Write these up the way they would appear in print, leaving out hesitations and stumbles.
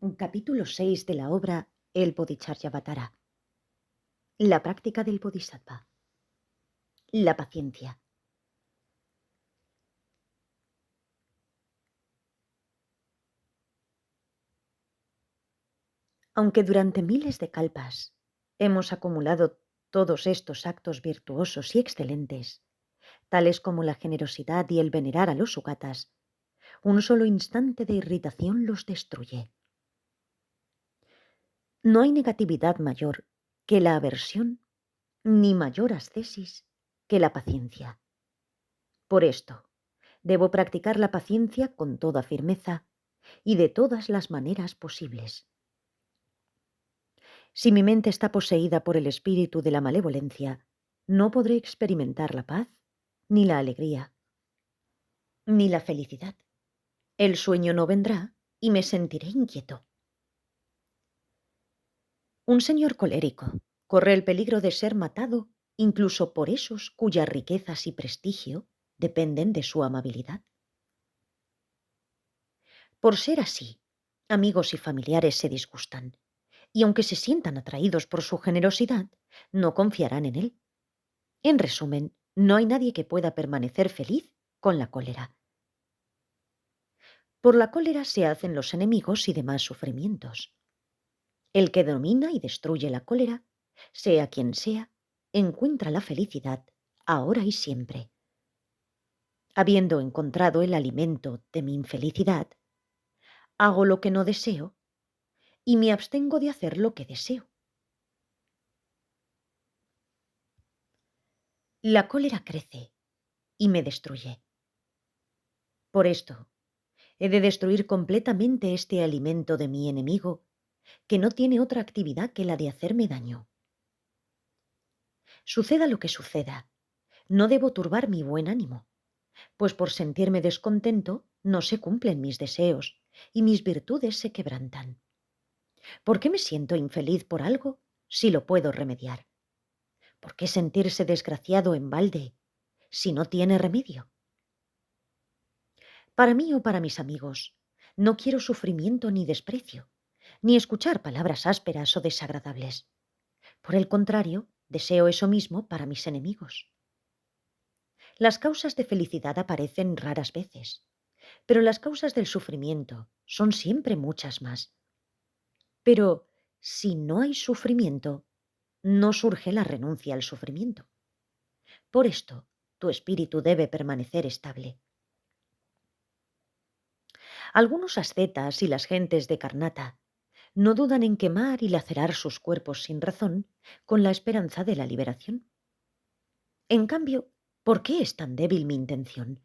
Capítulo 6 de la obra El Bodhisattva. La práctica del Bodhisattva. La paciencia. Aunque durante miles de kalpas hemos acumulado todos estos actos virtuosos y excelentes, tales como la generosidad y el venerar a los sugatas, un solo instante de irritación los destruye. No hay negatividad mayor que la aversión, ni mayor ascesis que la paciencia. Por esto, debo practicar la paciencia con toda firmeza y de todas las maneras posibles. Si mi mente está poseída por el espíritu de la malevolencia, no podré experimentar la paz, ni la alegría, ni la felicidad. El sueño no vendrá y me sentiré inquieto. Un señor colérico corre el peligro de ser matado incluso por esos cuyas riquezas y prestigio dependen de su amabilidad. Por ser así, amigos y familiares se disgustan, y aunque se sientan atraídos por su generosidad, no confiarán en él. En resumen, no hay nadie que pueda permanecer feliz con la cólera. Por la cólera se hacen los enemigos y demás sufrimientos. El que domina y destruye la cólera, sea quien sea, encuentra la felicidad ahora y siempre. Habiendo encontrado el alimento de mi infelicidad, hago lo que no deseo y me abstengo de hacer lo que deseo. La cólera crece y me destruye. Por esto, he de destruir completamente este alimento de mi enemigo, que no tiene otra actividad que la de hacerme daño. Suceda lo que suceda, no debo turbar mi buen ánimo, pues por sentirme descontento no se cumplen mis deseos y mis virtudes se quebrantan. ¿Por qué me siento infeliz por algo si lo puedo remediar? ¿Por qué sentirse desgraciado en balde si no tiene remedio? Para mí o para mis amigos, no quiero sufrimiento ni desprecio, ni escuchar palabras ásperas o desagradables. Por el contrario, deseo eso mismo para mis enemigos. Las causas de felicidad aparecen raras veces, pero las causas del sufrimiento son siempre muchas más. Pero si no hay sufrimiento, no surge la renuncia al sufrimiento. Por esto, tu espíritu debe permanecer estable. Algunos ascetas y las gentes de Karnata no dudan en quemar y lacerar sus cuerpos sin razón con la esperanza de la liberación. En cambio, ¿por qué es tan débil mi intención?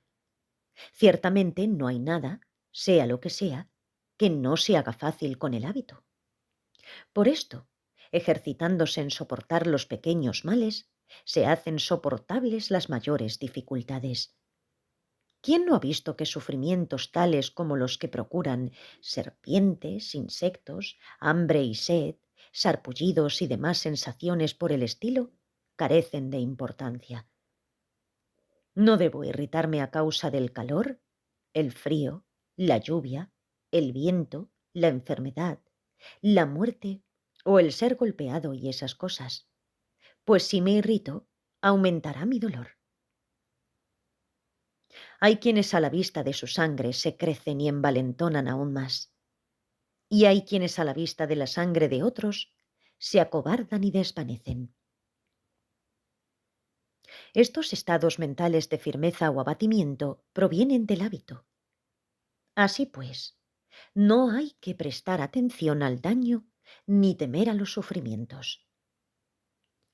Ciertamente no hay nada, sea lo que sea, que no se haga fácil con el hábito. Por esto, ejercitándose en soportar los pequeños males, se hacen soportables las mayores dificultades. ¿Quién no ha visto que sufrimientos tales como los que procuran serpientes, insectos, hambre y sed, sarpullidos y demás sensaciones por el estilo carecen de importancia? No debo irritarme a causa del calor, el frío, la lluvia, el viento, la enfermedad, la muerte o el ser golpeado y esas cosas, pues si me irrito, aumentará mi dolor. Hay quienes a la vista de su sangre se crecen y envalentonan aún más, y hay quienes a la vista de la sangre de otros se acobardan y desvanecen. Estos estados mentales de firmeza o abatimiento provienen del hábito. Así pues, no hay que prestar atención al daño ni temer a los sufrimientos.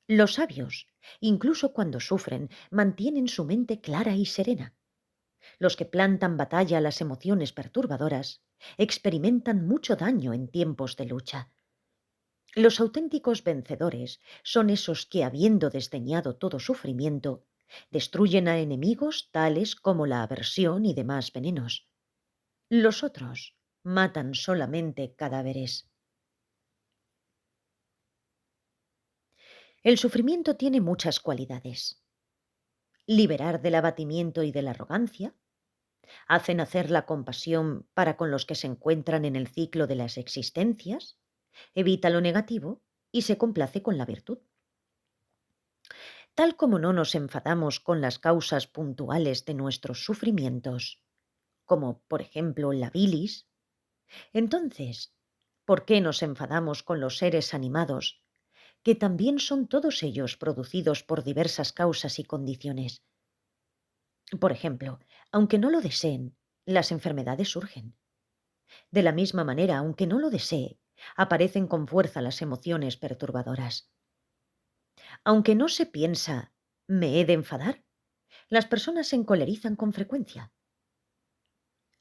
Los sabios, incluso cuando sufren, mantienen su mente clara y serena. Los que plantan batalla a las emociones perturbadoras experimentan mucho daño en tiempos de lucha. Los auténticos vencedores son esos que, habiendo desdeñado todo sufrimiento, destruyen a enemigos tales como la aversión y demás venenos. Los otros matan solamente cadáveres. El sufrimiento tiene muchas cualidades: liberar del abatimiento y de la arrogancia, Hace nacer la compasión para con los que se encuentran en el ciclo de las existencias, evita lo negativo y se complace con la virtud. Tal como no nos enfadamos con las causas puntuales de nuestros sufrimientos, como por ejemplo la bilis, entonces, ¿por qué nos enfadamos con los seres animados, que también son todos ellos producidos por diversas causas y condiciones? Por ejemplo, aunque no lo deseen, las enfermedades surgen. De la misma manera, aunque no lo desee, aparecen con fuerza las emociones perturbadoras. Aunque no se piensa, ¿me he de enfadar? Las personas se encolerizan con frecuencia.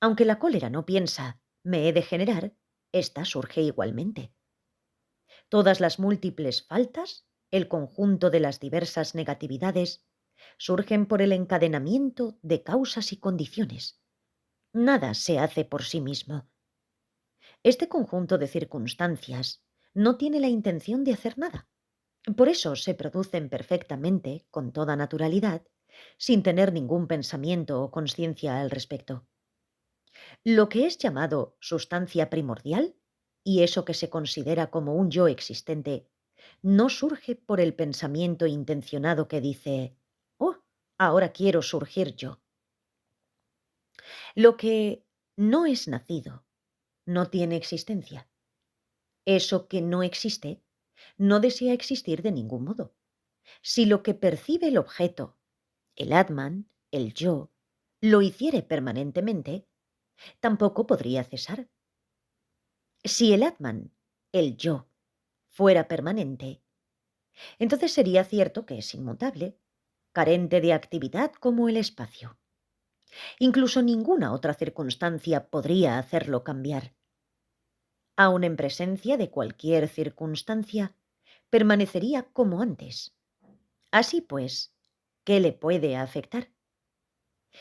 Aunque la cólera no piensa, ¿me he de generar? Esta surge igualmente. Todas las múltiples faltas, el conjunto de las diversas negatividades, surgen por el encadenamiento de causas y condiciones. Nada se hace por sí mismo. Este conjunto de circunstancias no tiene la intención de hacer nada. Por eso se producen perfectamente, con toda naturalidad, sin tener ningún pensamiento o conciencia al respecto. Lo que es llamado sustancia primordial, y eso que se considera como un yo existente, no surge por el pensamiento intencionado que dice, oh, ahora quiero surgir yo. Lo que no es nacido no tiene existencia. Eso que no existe no desea existir de ningún modo. Si lo que percibe el objeto, el Atman, el yo, lo hiciere permanentemente, tampoco podría cesar. Si el Atman, el yo, fuera permanente, entonces sería cierto que es inmutable, carente de actividad como el espacio. Incluso ninguna otra circunstancia podría hacerlo cambiar. Aun en presencia de cualquier circunstancia, permanecería como antes. Así pues, ¿qué le puede afectar?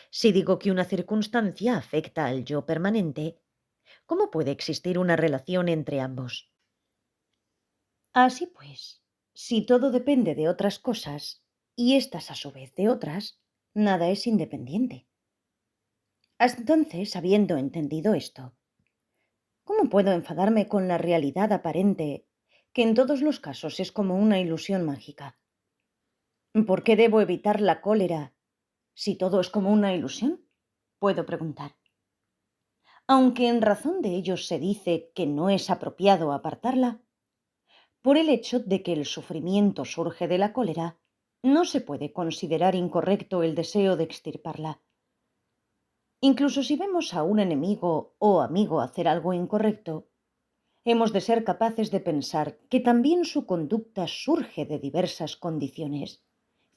Si digo que una circunstancia afecta al yo permanente, ¿cómo puede existir una relación entre ambos? Así pues, si todo depende de otras cosas, y éstas a su vez de otras, nada es independiente. Hasta entonces, habiendo entendido esto, ¿cómo puedo enfadarme con la realidad aparente, que en todos los casos es como una ilusión mágica? ¿Por qué debo evitar la cólera si todo es como una ilusión? Puedo preguntar. Aunque en razón de ello se dice que no es apropiado apartarla, por el hecho de que el sufrimiento surge de la cólera, no se puede considerar incorrecto el deseo de extirparla. Incluso si vemos a un enemigo o amigo hacer algo incorrecto, hemos de ser capaces de pensar que también su conducta surge de diversas condiciones,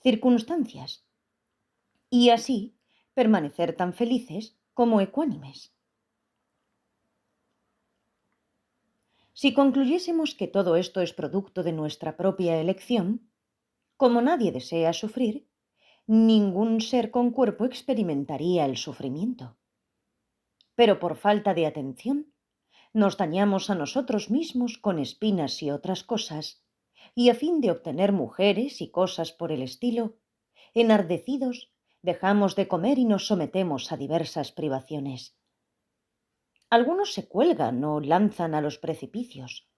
circunstancias, y así permanecer tan felices como ecuánimes. Si concluyésemos que todo esto es producto de nuestra propia elección, como nadie desea sufrir, ningún ser con cuerpo experimentaría el sufrimiento. Pero por falta de atención, nos dañamos a nosotros mismos con espinas y otras cosas, y a fin de obtener mujeres y cosas por el estilo, enardecidos, dejamos de comer y nos sometemos a diversas privaciones. Algunos se cuelgan o lanzan a los precipicios,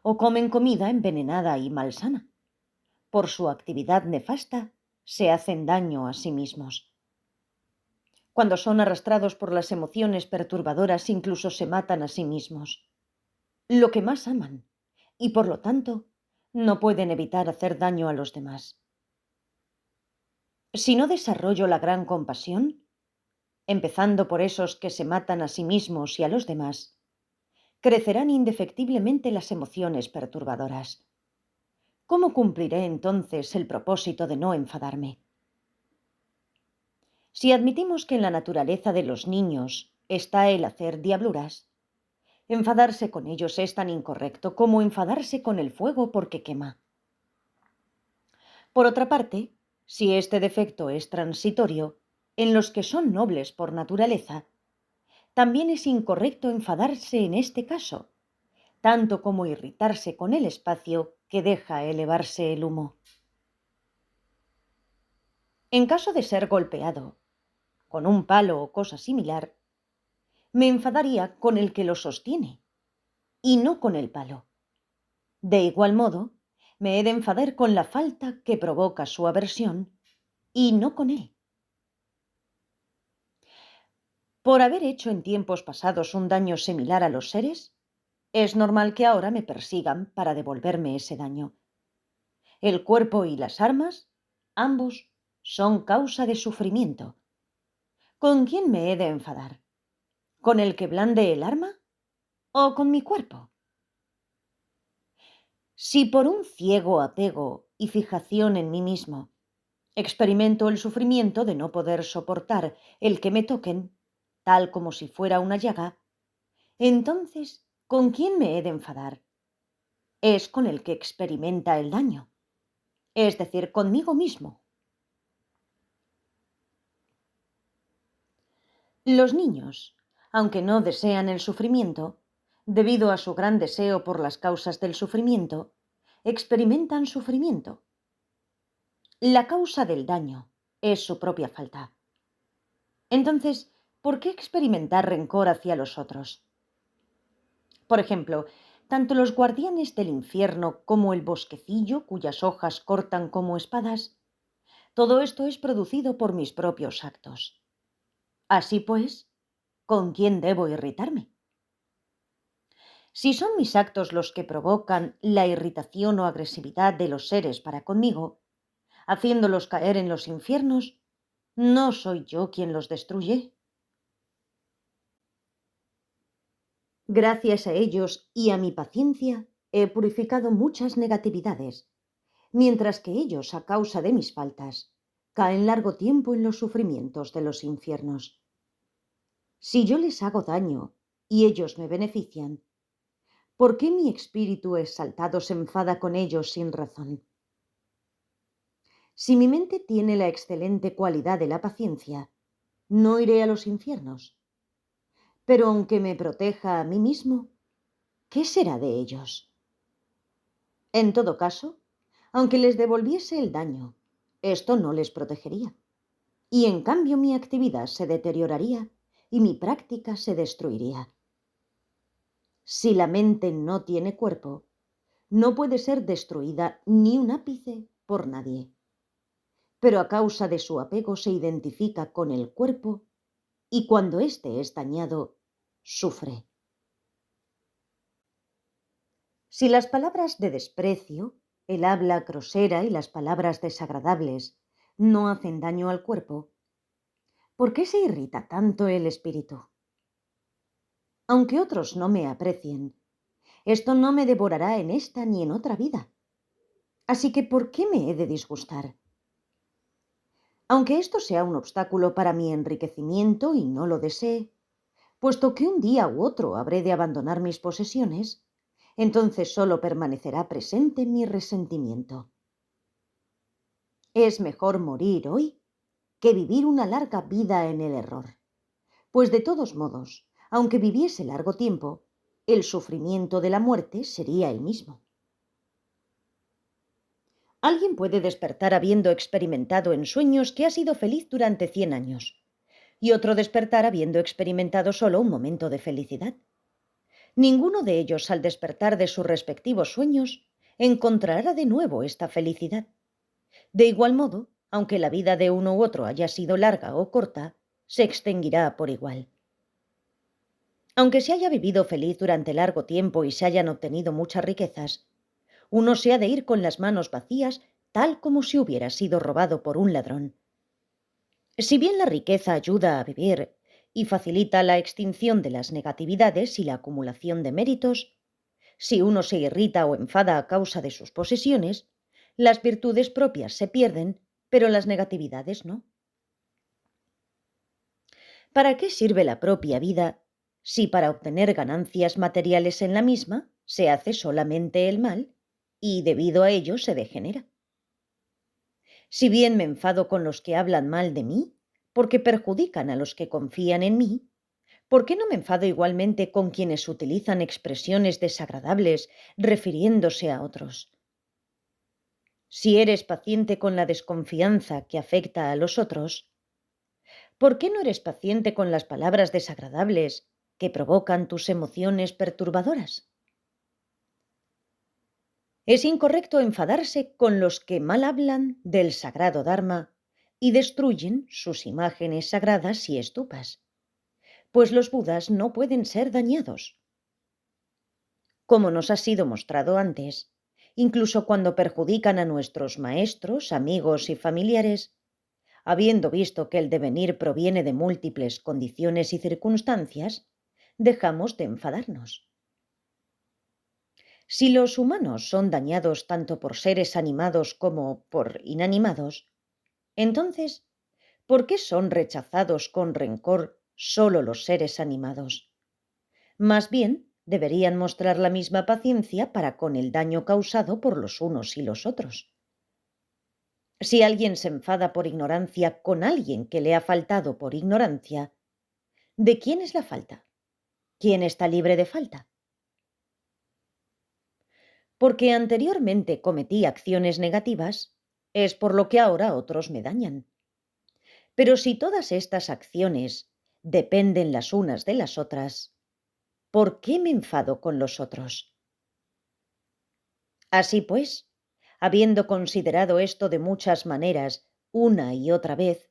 o comen comida envenenada y malsana. Por su actividad nefasta, se hacen daño a sí mismos. Cuando son arrastrados por las emociones perturbadoras, incluso se matan a sí mismos. Lo que más aman, y por lo tanto, no pueden evitar hacer daño a los demás. Si no desarrollo la gran compasión, empezando por esos que se matan a sí mismos y a los demás, crecerán indefectiblemente las emociones perturbadoras. ¿Cómo cumpliré entonces el propósito de no enfadarme? Si admitimos que en la naturaleza de los niños está el hacer diabluras, enfadarse con ellos es tan incorrecto como enfadarse con el fuego porque quema. Por otra parte, si este defecto es transitorio, en los que son nobles por naturaleza, también es incorrecto enfadarse en este caso, tanto como irritarse con el espacio que deja elevarse el humo. En caso de ser golpeado, con un palo o cosa similar, me enfadaría con el que lo sostiene y no con el palo. De igual modo, me he de enfadar con la falta que provoca su aversión y no con él. Por haber hecho en tiempos pasados un daño similar a los seres, es normal que ahora me persigan para devolverme ese daño. El cuerpo y las armas, ambos, son causa de sufrimiento. ¿Con quién me he de enfadar? ¿Con el que blande el arma o con mi cuerpo? Si por un ciego apego y fijación en mí mismo experimento el sufrimiento de no poder soportar el que me toquen, tal como si fuera una llaga, entonces, ¿con quién me he de enfadar? Es con el que experimenta el daño, es decir, conmigo mismo. Los niños, aunque no desean el sufrimiento, debido a su gran deseo por las causas del sufrimiento, experimentan sufrimiento. La causa del daño es su propia falta. Entonces, ¿por qué experimentar rencor hacia los otros? Por ejemplo, tanto los guardianes del infierno como el bosquecillo cuyas hojas cortan como espadas, todo esto es producido por mis propios actos. Así pues, ¿con quién debo irritarme? Si son mis actos los que provocan la irritación o agresividad de los seres para conmigo, haciéndolos caer en los infiernos, ¿no soy yo quien los destruye? Gracias a ellos y a mi paciencia he purificado muchas negatividades, mientras que ellos, a causa de mis faltas, caen largo tiempo en los sufrimientos de los infiernos. Si yo les hago daño y ellos me benefician, ¿por qué mi espíritu exaltado se enfada con ellos sin razón? Si mi mente tiene la excelente cualidad de la paciencia, no iré a los infiernos. Pero aunque me proteja a mí mismo, ¿qué será de ellos? En todo caso, aunque les devolviese el daño, esto no les protegería. Y en cambio mi actividad se deterioraría y mi práctica se destruiría. Si la mente no tiene cuerpo, no puede ser destruida ni un ápice por nadie. Pero a causa de su apego se identifica con el cuerpo y cuando éste es dañado, sufre. Si las palabras de desprecio, el habla grosera y las palabras desagradables no hacen daño al cuerpo, ¿por qué se irrita tanto el espíritu? Aunque otros no me aprecien, esto no me devorará en esta ni en otra vida. Así que, ¿por qué me he de disgustar? Aunque esto sea un obstáculo para mi enriquecimiento y no lo desee, puesto que un día u otro habré de abandonar mis posesiones, entonces solo permanecerá presente mi resentimiento. Es mejor morir hoy que vivir una larga vida en el error, pues de todos modos, aunque viviese largo tiempo, el sufrimiento de la muerte sería el mismo. Alguien puede despertar habiendo experimentado en sueños que ha sido feliz durante 100 años, y otro despertar habiendo experimentado solo un momento de felicidad. Ninguno de ellos, al despertar de sus respectivos sueños, encontrará de nuevo esta felicidad. De igual modo, aunque la vida de uno u otro haya sido larga o corta, se extinguirá por igual. Aunque se haya vivido feliz durante largo tiempo y se hayan obtenido muchas riquezas, uno se ha de ir con las manos vacías, tal como si hubiera sido robado por un ladrón. Si bien la riqueza ayuda a vivir y facilita la extinción de las negatividades y la acumulación de méritos, si uno se irrita o enfada a causa de sus posesiones, las virtudes propias se pierden, pero las negatividades no. ¿Para qué sirve la propia vida si para obtener ganancias materiales en la misma se hace solamente el mal y debido a ello se degenera? Si bien me enfado con los que hablan mal de mí, porque perjudican a los que confían en mí, ¿por qué no me enfado igualmente con quienes utilizan expresiones desagradables refiriéndose a otros? Si eres paciente con la desconfianza que afecta a los otros, ¿Por qué no eres paciente con las palabras desagradables que provocan tus emociones perturbadoras? Es incorrecto enfadarse con los que mal hablan del sagrado Dharma y destruyen sus imágenes sagradas y estupas, pues los budas no pueden ser dañados. Como nos ha sido mostrado antes, incluso cuando perjudican a nuestros maestros, amigos y familiares, habiendo visto que el devenir proviene de múltiples condiciones y circunstancias, dejamos de enfadarnos. Si los humanos son dañados tanto por seres animados como por inanimados, entonces, ¿por qué son rechazados con rencor solo los seres animados? Más bien, deberían mostrar la misma paciencia para con el daño causado por los unos y los otros. Si alguien se enfada por ignorancia con alguien que le ha faltado por ignorancia, ¿de quién es la falta? ¿Quién está libre de falta? Porque anteriormente cometí acciones negativas, es por lo que ahora otros me dañan. Pero si todas estas acciones dependen las unas de las otras, ¿por qué me enfado con los otros? Así pues, habiendo considerado esto de muchas maneras una y otra vez,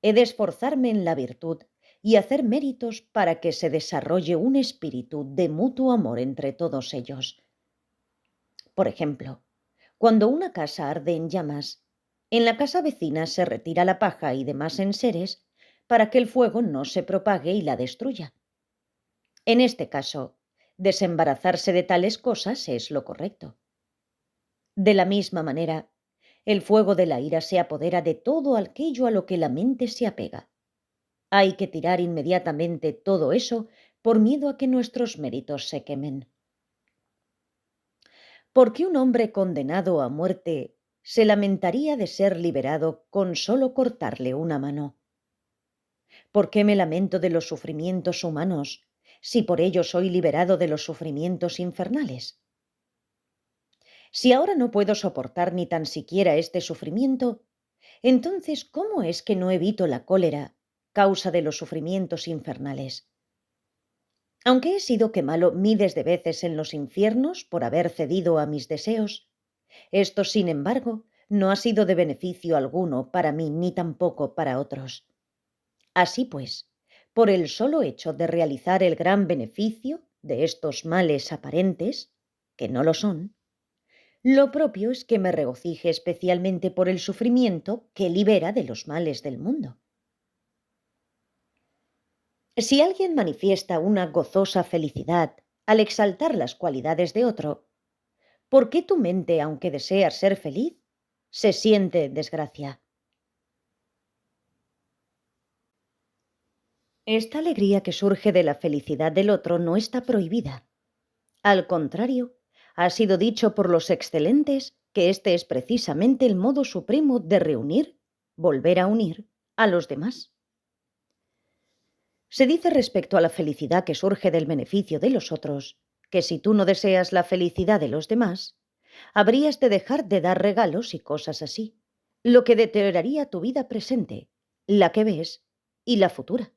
he de esforzarme en la virtud y hacer méritos para que se desarrolle un espíritu de mutuo amor entre todos ellos. Por ejemplo, cuando una casa arde en llamas, en la casa vecina se retira la paja y demás enseres para que el fuego no se propague y la destruya. En este caso, desembarazarse de tales cosas es lo correcto. De la misma manera, el fuego de la ira se apodera de todo aquello a lo que la mente se apega. Hay que tirar inmediatamente todo eso por miedo a que nuestros méritos se quemen. ¿Por qué un hombre condenado a muerte se lamentaría de ser liberado con solo cortarle una mano? ¿Por qué me lamento de los sufrimientos humanos si por ello soy liberado de los sufrimientos infernales? Si ahora no puedo soportar ni tan siquiera este sufrimiento, entonces ¿cómo es que no evito la cólera, causa de los sufrimientos infernales? Aunque he sido quemado miles de veces en los infiernos por haber cedido a mis deseos, esto, sin embargo, no ha sido de beneficio alguno para mí ni tampoco para otros. Así pues, por el solo hecho de realizar el gran beneficio de estos males aparentes, que no lo son, lo propio es que me regocije especialmente por el sufrimiento que libera de los males del mundo. Si alguien manifiesta una gozosa felicidad al exaltar las cualidades de otro, ¿por qué tu mente, aunque desea ser feliz, se siente en desgracia? Esta alegría que surge de la felicidad del otro no está prohibida. Al contrario, ha sido dicho por los excelentes que este es precisamente el modo supremo de reunir, volver a unir, a los demás. Se dice respecto a la felicidad que surge del beneficio de los otros, que si tú no deseas la felicidad de los demás, habrías de dejar de dar regalos y cosas así, lo que deterioraría tu vida presente, la que ves y la futura.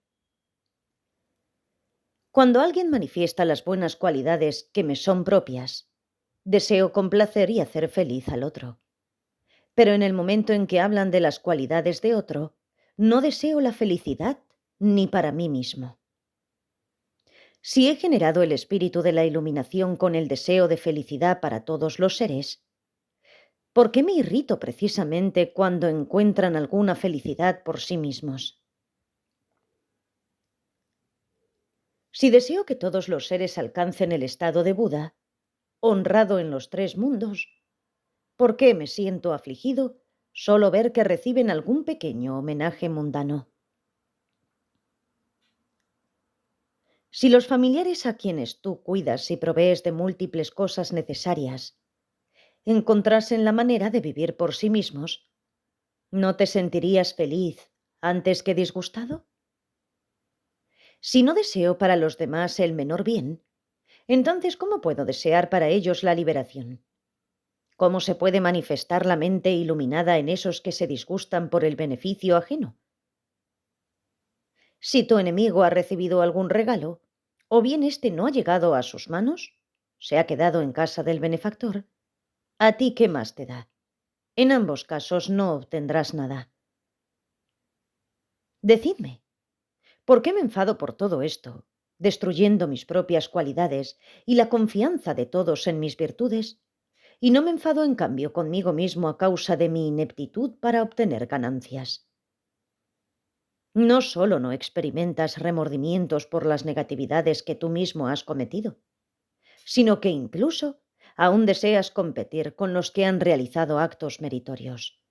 Cuando alguien manifiesta las buenas cualidades que me son propias, deseo complacer y hacer feliz al otro. Pero en el momento en que hablan de las cualidades de otro, no deseo la felicidad ni para mí mismo. Si he generado el espíritu de la iluminación con el deseo de felicidad para todos los seres, ¿por qué me irrito precisamente cuando encuentran alguna felicidad por sí mismos? Si deseo que todos los seres alcancen el estado de Buda, honrado en los tres mundos, ¿por qué me siento afligido solo ver que reciben algún pequeño homenaje mundano? Si los familiares a quienes tú cuidas y provees de múltiples cosas necesarias encontrasen la manera de vivir por sí mismos, ¿no te sentirías feliz antes que disgustado? Si no deseo para los demás el menor bien, entonces ¿cómo puedo desear para ellos la liberación? ¿Cómo se puede manifestar la mente iluminada en esos que se disgustan por el beneficio ajeno? Si tu enemigo ha recibido algún regalo, o bien éste no ha llegado a sus manos, se ha quedado en casa del benefactor, ¿a ti qué más te da? En ambos casos no obtendrás nada. Decidme, ¿por qué me enfado por todo esto, destruyendo mis propias cualidades y la confianza de todos en mis virtudes? Y no me enfado en cambio conmigo mismo a causa de mi ineptitud para obtener ganancias. No solo no experimentas remordimientos por las negatividades que tú mismo has cometido, sino que incluso aún deseas competir con los que han realizado actos meritorios.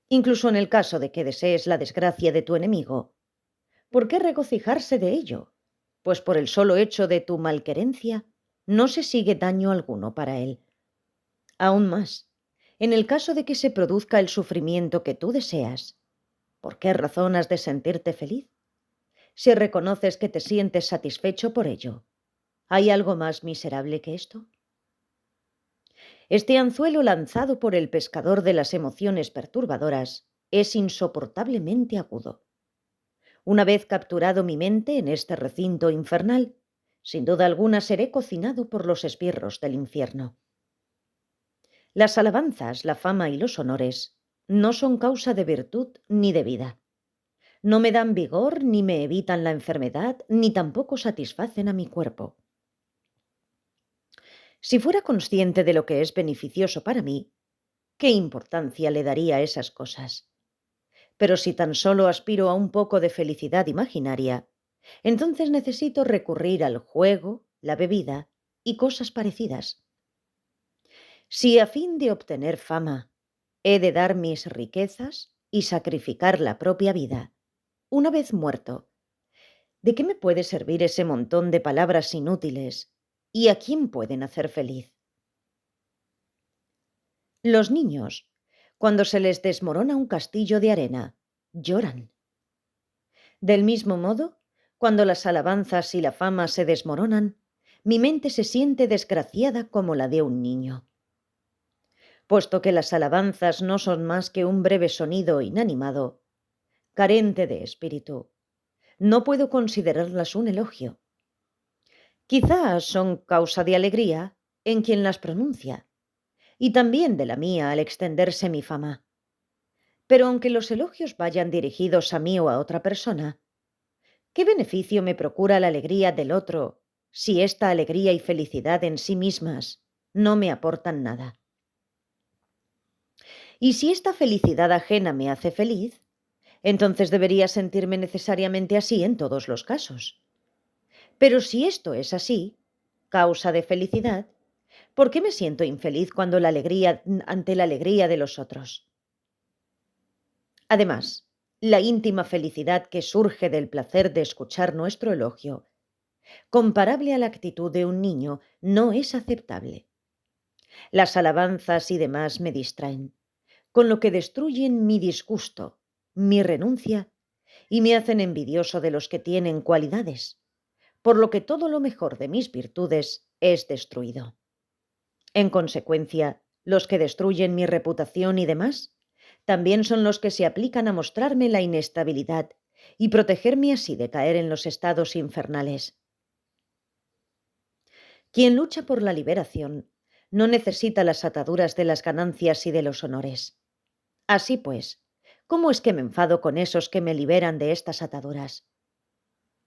Incluso en el caso de que desees la desgracia de tu enemigo, ¿por qué regocijarse de ello? Pues por el solo hecho de tu malquerencia no se sigue daño alguno para él. Aún más, en el caso de que se produzca el sufrimiento que tú deseas, ¿por qué razón has de sentirte feliz? Si reconoces que te sientes satisfecho por ello, ¿hay algo más miserable que esto? Este anzuelo lanzado por el pescador de las emociones perturbadoras es insoportablemente agudo. Una vez capturado mi mente en este recinto infernal, sin duda alguna seré cocinado por los esbirros del infierno. Las alabanzas, la fama y los honores no son causa de virtud ni de vida. No me dan vigor, ni me evitan la enfermedad, ni tampoco satisfacen a mi cuerpo. Si fuera consciente de lo que es beneficioso para mí, ¿qué importancia le daría a esas cosas? Pero si tan solo aspiro a un poco de felicidad imaginaria, entonces necesito recurrir al juego, la bebida y cosas parecidas. Si a fin de obtener fama he de dar mis riquezas y sacrificar la propia vida, una vez muerto, ¿de qué me puede servir ese montón de palabras inútiles y a quién pueden hacer feliz? Los niños, cuando se les desmorona un castillo de arena, lloran. Del mismo modo, cuando las alabanzas y la fama se desmoronan, mi mente se siente desgraciada como la de un niño. Puesto que las alabanzas no son más que un breve sonido inanimado, carente de espíritu, no puedo considerarlas un elogio. Quizás son causa de alegría en quien las pronuncia, y también de la mía al extenderse mi fama. Pero aunque los elogios vayan dirigidos a mí o a otra persona, ¿qué beneficio me procura la alegría del otro si esta alegría y felicidad en sí mismas no me aportan nada? Y si esta felicidad ajena me hace feliz, entonces debería sentirme necesariamente así en todos los casos. Pero si esto es así, causa de felicidad, ¿por qué me siento infeliz cuando ante la alegría de los otros? Además, la íntima felicidad que surge del placer de escuchar nuestro elogio, comparable a la actitud de un niño, no es aceptable. Las alabanzas y demás me distraen, con lo que destruyen mi disgusto, mi renuncia y me hacen envidioso de los que tienen cualidades, por lo que todo lo mejor de mis virtudes es destruido. En consecuencia, los que destruyen mi reputación y demás, también son los que se aplican a mostrarme la inestabilidad y protegerme así de caer en los estados infernales. Quien lucha por la liberación no necesita las ataduras de las ganancias y de los honores. Así pues, ¿cómo es que me enfado con esos que me liberan de estas ataduras?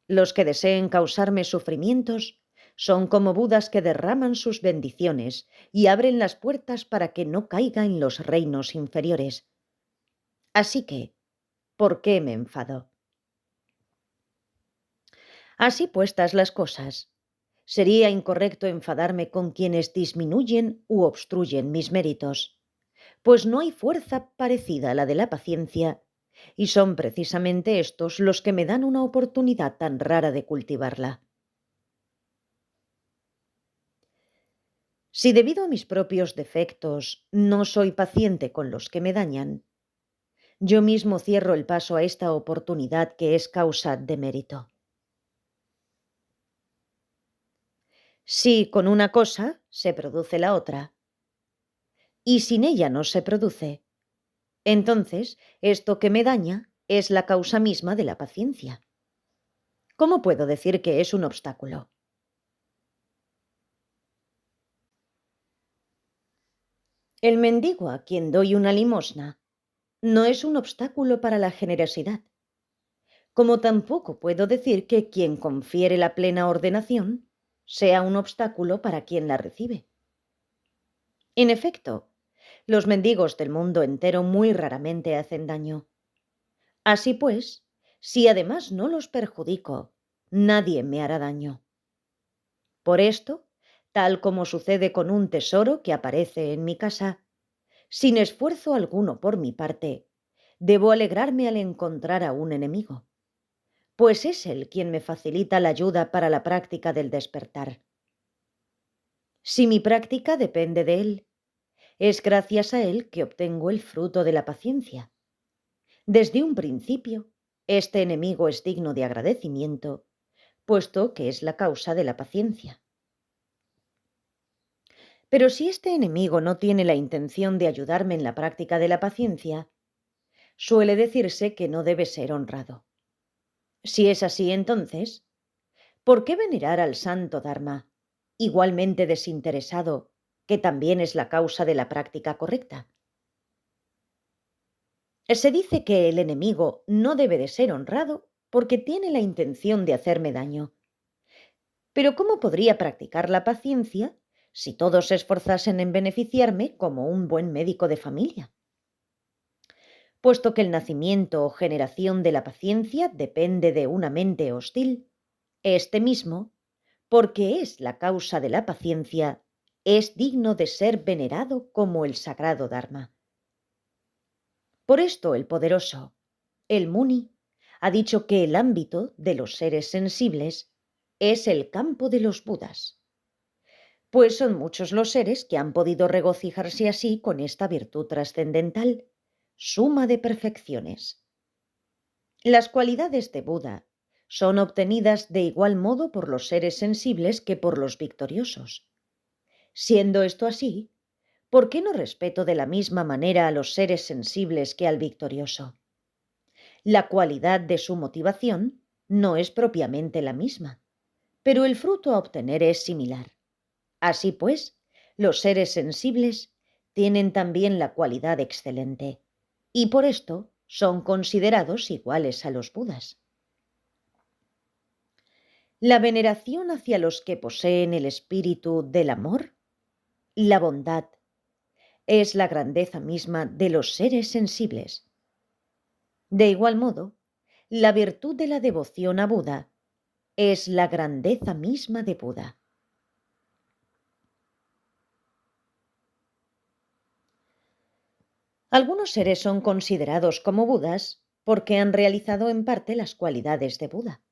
Los que deseen causarme sufrimientos son como Budas que derraman sus bendiciones y abren las puertas para que no caiga en los reinos inferiores. Así que, ¿por qué me enfado? Así puestas las cosas, sería incorrecto enfadarme con quienes disminuyen u obstruyen mis méritos, pues no hay fuerza parecida a la de la paciencia, y son precisamente estos los que me dan una oportunidad tan rara de cultivarla. Si debido a mis propios defectos no soy paciente con los que me dañan, yo mismo cierro el paso a esta oportunidad que es causa de mérito. Si con una cosa se produce la otra, y sin ella no se produce, entonces esto que me daña es la causa misma de la paciencia. ¿Cómo puedo decir que es un obstáculo? El mendigo a quien doy una limosna no es un obstáculo para la generosidad, como tampoco puedo decir que quien confiere la plena ordenación sea un obstáculo para quien la recibe. En efecto, los mendigos del mundo entero muy raramente hacen daño. Así pues, si además no los perjudico, nadie me hará daño. Por esto, tal como sucede con un tesoro que aparece en mi casa, sin esfuerzo alguno por mi parte, debo alegrarme al encontrar a un enemigo, pues es él quien me facilita la ayuda para la práctica del despertar. Si mi práctica depende de él, es gracias a él que obtengo el fruto de la paciencia. Desde un principio, este enemigo es digno de agradecimiento, puesto que es la causa de la paciencia. Pero si este enemigo no tiene la intención de ayudarme en la práctica de la paciencia, suele decirse que no debe ser honrado. Si es así, entonces, ¿por qué venerar al santo Dharma, igualmente desinteresado, que también es la causa de la práctica correcta? Se dice que el enemigo no debe de ser honrado porque tiene la intención de hacerme daño. Pero ¿cómo podría practicar la paciencia si todos se esforzasen en beneficiarme como un buen médico de familia? Puesto que el nacimiento o generación de la paciencia depende de una mente hostil, este mismo, porque es la causa de la paciencia, es digno de ser venerado como el sagrado Dharma. Por esto el poderoso, el Muni, ha dicho que el ámbito de los seres sensibles es el campo de los Budas, pues son muchos los seres que han podido regocijarse así con esta virtud trascendental, suma de perfecciones. Las cualidades de Buda son obtenidas de igual modo por los seres sensibles que por los victoriosos. Siendo esto así, ¿por qué no respeto de la misma manera a los seres sensibles que al victorioso? La cualidad de su motivación no es propiamente la misma, pero el fruto a obtener es similar. Así pues, los seres sensibles tienen también la cualidad excelente, y por esto son considerados iguales a los Budas. La veneración hacia los que poseen el espíritu del amor, la bondad, es la grandeza misma de los seres sensibles. De igual modo, la virtud de la devoción a Buda es la grandeza misma de Buda. Algunos seres son considerados como Budas porque han realizado en parte las cualidades de Buda.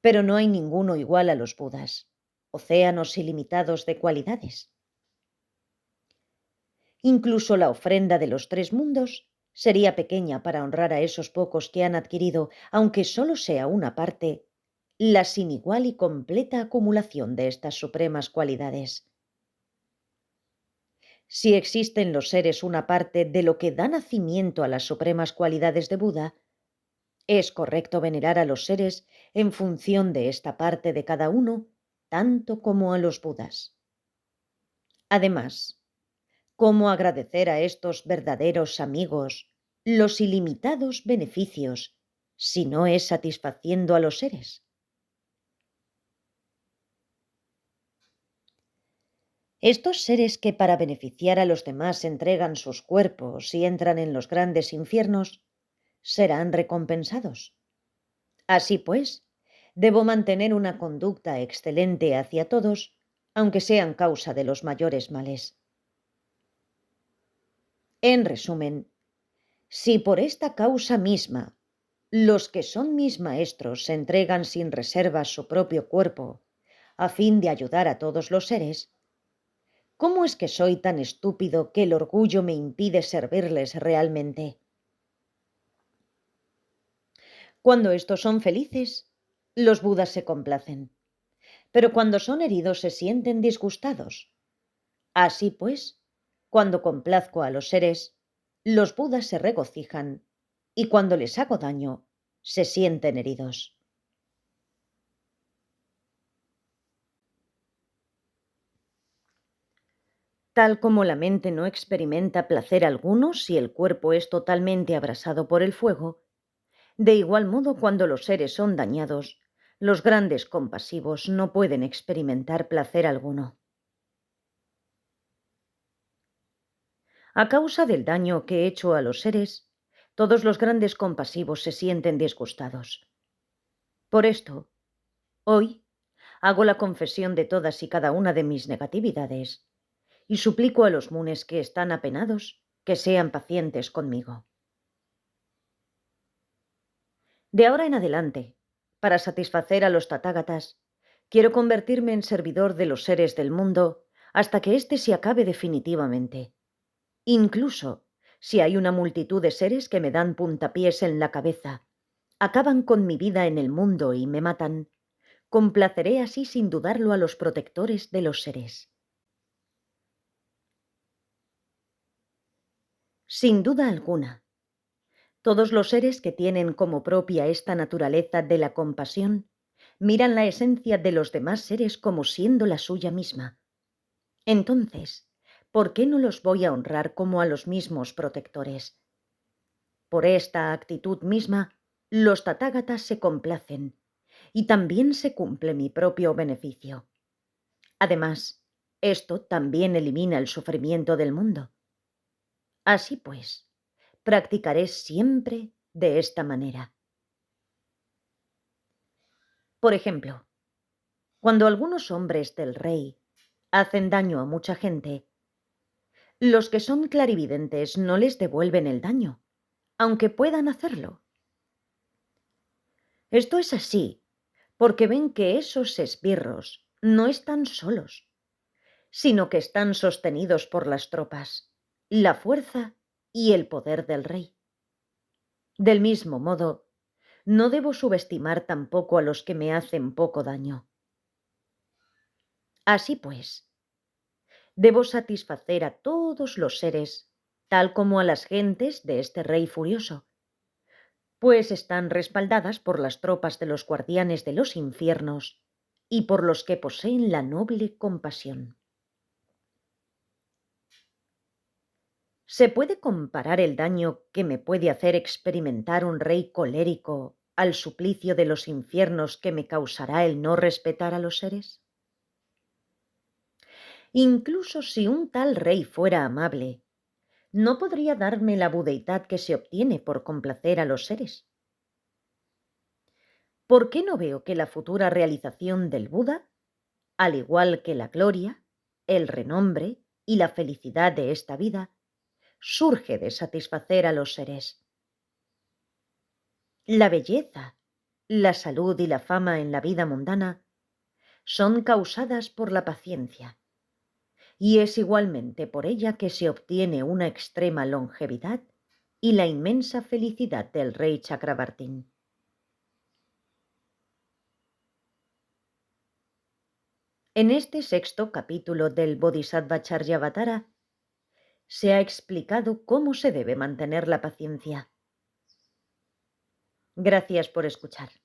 Pero no hay ninguno igual a los Budas, océanos ilimitados de cualidades. Incluso la ofrenda de los tres mundos sería pequeña para honrar a esos pocos que han adquirido, aunque solo sea una parte, la sin igual y completa acumulación de estas supremas cualidades. Si existe en los seres una parte de lo que da nacimiento a las supremas cualidades de Buda, es correcto venerar a los seres en función de esta parte de cada uno, tanto como a los Budas. Además, ¿cómo agradecer a estos verdaderos amigos los ilimitados beneficios si no es satisfaciendo a los seres? Estos seres que para beneficiar a los demás entregan sus cuerpos y entran en los grandes infiernos, serán recompensados. Así pues, debo mantener una conducta excelente hacia todos, aunque sean causa de los mayores males. En resumen, si por esta causa misma los que son mis maestros se entregan sin reservas su propio cuerpo a fin de ayudar a todos los seres, ¿cómo es que soy tan estúpido que el orgullo me impide servirles realmente? Cuando estos son felices, los Budas se complacen, pero cuando son heridos se sienten disgustados. Así pues, cuando complazco a los seres, los Budas se regocijan y cuando les hago daño, se sienten heridos. Tal como la mente no experimenta placer alguno si el cuerpo es totalmente abrasado por el fuego, de igual modo cuando los seres son dañados, los grandes compasivos no pueden experimentar placer alguno. A causa del daño que he hecho a los seres, todos los grandes compasivos se sienten disgustados. Por esto, hoy hago la confesión de todas y cada una de mis negatividades y suplico a los munes que están apenados que sean pacientes conmigo. De ahora en adelante, para satisfacer a los tatágatas, quiero convertirme en servidor de los seres del mundo hasta que éste se acabe definitivamente. Incluso si hay una multitud de seres que me dan puntapiés en la cabeza, acaban con mi vida en el mundo y me matan, complaceré así sin dudarlo a los protectores de los seres. Sin duda alguna, todos los seres que tienen como propia esta naturaleza de la compasión miran la esencia de los demás seres como siendo la suya misma. Entonces, ¿por qué no los voy a honrar como a los mismos protectores? Por esta actitud misma, los tatágatas se complacen y también se cumple mi propio beneficio. Además, esto también elimina el sufrimiento del mundo. Así pues, practicaré siempre de esta manera. Por ejemplo, cuando algunos hombres del rey hacen daño a mucha gente, los que son clarividentes no les devuelven el daño, aunque puedan hacerlo. Esto es así porque ven que esos esbirros no están solos, sino que están sostenidos por las tropas, la fuerza y el poder del rey. Del mismo modo, no debo subestimar tampoco a los que me hacen poco daño. Así pues, debo satisfacer a todos los seres, tal como a las gentes de este rey furioso, pues están respaldadas por las tropas de los guardianes de los infiernos y por los que poseen la noble compasión. ¿Se puede comparar el daño que me puede hacer experimentar un rey colérico al suplicio de los infiernos que me causará el no respetar a los seres? Incluso si un tal rey fuera amable, no podría darme la budeidad que se obtiene por complacer a los seres. ¿Por qué no veo que la futura realización del Buda, al igual que la gloria, el renombre y la felicidad de esta vida, surge de satisfacer a los seres? La belleza, la salud y la fama en la vida mundana son causadas por la paciencia, y es igualmente por ella que se obtiene una extrema longevidad y la inmensa felicidad del rey Chakrabartin. En este sexto capítulo del Bodhisattva Charyavatara se ha explicado cómo se debe mantener la paciencia. Gracias por escuchar.